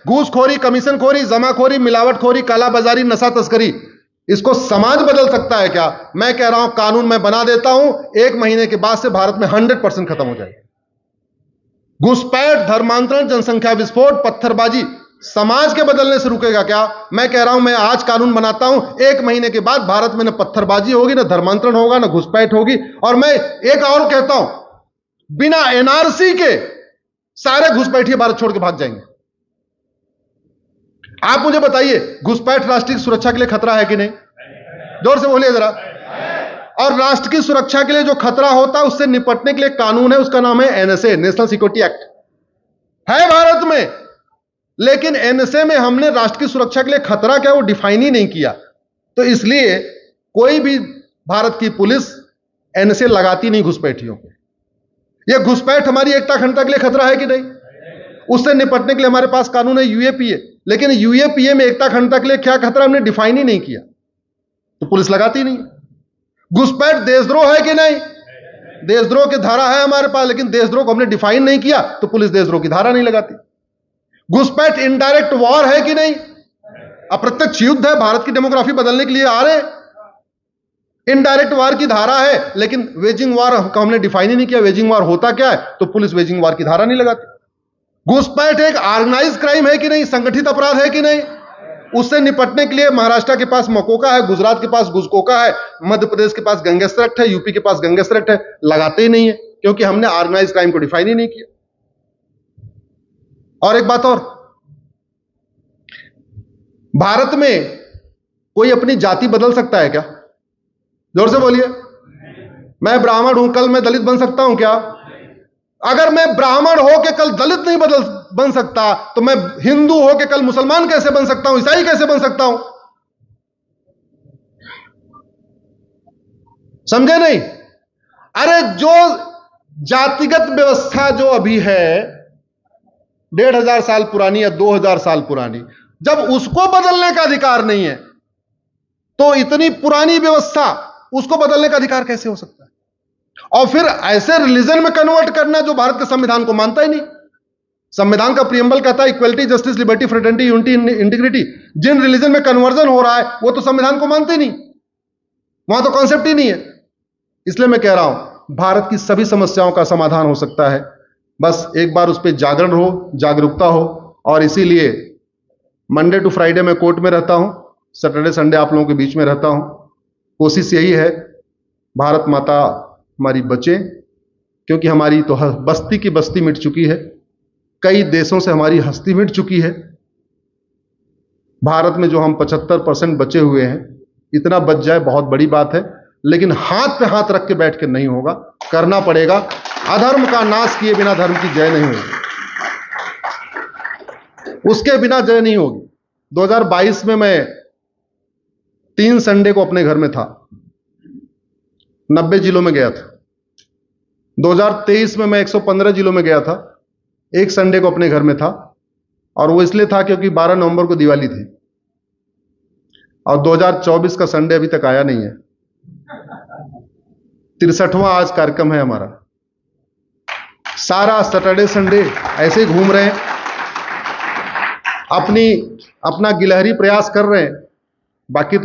घूसखोरी, कमीशनखोरी, जमाखोरी, मिलावटखोरी, कालाबाजारी, नशा तस्करी, इसको समाज बदल सकता है क्या? मैं कह रहा हूं कानून मैं बना देता हूं, 1 महीने के बाद से भारत में 100% खत्म हो जाएगा। घुसपैठ, धर्मांतरण, जनसंख्या विस्फोट, पत्थरबाजी समाज के बदलने से रुकेगा क्या? मैं कह रहा हूं मैं आज कानून बनाता हूं, 1 महीने के बाद भारत में न पत्थरबाजी होगी, न धर्मांतरण होगा, न घुसपैठ होगी। और मैं एक और कहता हूं, बिना एनआरसी के सारे घुसपैठिए भारत छोड़ के भाग जाएंगे। आप मुझे बताइए, घुसपैठ राष्ट्रीय सुरक्षा के लिए खतरा है कि नहीं? जोर से बोलिए जरा। और राष्ट्र की सुरक्षा के लिए जो खतरा होता है उससे निपटने के लिए कानून है, उसका नाम है एनएसए, नेशनल सिक्योरिटी एक्ट, है भारत में। लेकिन एनएसए में हमने राष्ट्र की सुरक्षा के लिए खतरा क्या वो डिफाइन ही नहीं किया। तो इसलिए कोई भी भारत की पुलिस एनएसए लगाती नहीं घुसपैठियों को। यह घुसपैठ हमारी एकता अखंडता के लिए खतरा है कि नहीं? उससे निपटने के लिए हमारे पास कानून है यूएपीए, लेकिन यूएपीए में एकता अखंडता के लिए क्या खतरा हमने डिफाइन ही नहीं किया, तो पुलिस लगाती नहीं। घुसपैठ देशद्रोह है कि नहीं? देशद्रोह की धारा है हमारे पास, लेकिन देशद्रोह को हमने डिफाइन नहीं किया तो पुलिस देशद्रोह की धारा नहीं लगाती। घुसपैठ इनडायरेक्ट वॉर है कि नहीं? अप्रत्यक्ष युद्ध है, भारत की डेमोग्राफी बदलने के लिए आ रहे हैं। इनडायरेक्ट वार की धारा है, लेकिन वेजिंग वार को हमने डिफाइन ही नहीं किया। वेजिंग वार होता क्या है, तो पुलिस वेजिंग वार की धारा नहीं लगाती। घुसपैठ एक ऑर्गेनाइज क्राइम है कि नहीं? संगठित अपराध है कि नहीं? उससे निपटने के लिए महाराष्ट्र के पास मकोका है, गुजरात के पास गुजकोका है, मध्य प्रदेश के पास गैंगस्टर एक्ट है, यूपी के पास गैंगस्टर एक्ट है, लगाते ही नहीं है, क्योंकि हमने ऑर्गेनाइज क्राइम को डिफाइन ही नहीं किया। और एक बात और, भारत में कोई अपनी जाति बदल सकता है क्या? जोर से बोलिए। मैं ब्राह्मण हूं, कल मैं दलित बन सकता हूं क्या? अगर मैं ब्राह्मण हो के कल दलित नहीं बन सकता, तो मैं हिंदू हो के कल मुसलमान कैसे बन सकता हूं, ईसाई कैसे बन सकता हूं? समझे नहीं? अरे जो जातिगत व्यवस्था जो अभी है 1500 साल पुरानी या 2000 साल पुरानी, जब उसको बदलने का अधिकार नहीं है, तो इतनी पुरानी व्यवस्था उसको बदलने का अधिकार कैसे हो सकता है? और फिर ऐसे रिलीजन में कन्वर्ट करना जो भारत के संविधान को मानता ही नहीं। संविधान का प्रीएम्बल कहता है equality, justice, liberty, fraternity, unity, integrity. जिन रिलीजन में कन्वर्जन हो रहा है वो तो संविधान को मानते ही नहीं, वहां तो कॉन्सेप्ट ही नहीं है। इसलिए मैं कह रहा हूं भारत की सभी समस्याओं का समाधान हो सकता है, बस एक बार उस पर जागरण हो, जागरूकता हो। और इसीलिए मंडे टू फ्राइडे में कोर्ट में रहता हूं, सैटरडे संडे आप लोगों के बीच में रहता हूं। कोशिश यही है भारत माता हमारी बचे, क्योंकि हमारी तो बस्ती की बस्ती मिट चुकी है, कई देशों से हमारी हस्ती मिट चुकी है। भारत में जो हम 75% बचे हुए हैं, इतना बच जाए बहुत बड़ी बात है, लेकिन हाथ पे हाथ रख के बैठ के नहीं होगा, करना पड़ेगा। अधर्म का नाश किए बिना धर्म की जय नहीं होगी, उसके बिना जय नहीं होगी। 2022 में मैं 3 संडे को अपने घर में था, 90 जिलों में गया था। 2023 में मैं 115 जिलों में गया था, 1 संडे को अपने घर में था, और वो इसलिए था क्योंकि 12 नवंबर को दिवाली थी, और 2024 का संडे अभी तक आया नहीं है। 63वां आज कार्यक्रम है हमारा। सारा सैटरडे संडे ऐसे ही घूम रहे हैं, अपना गिलहरी प्रयास कर रहे हैं, बाकी तो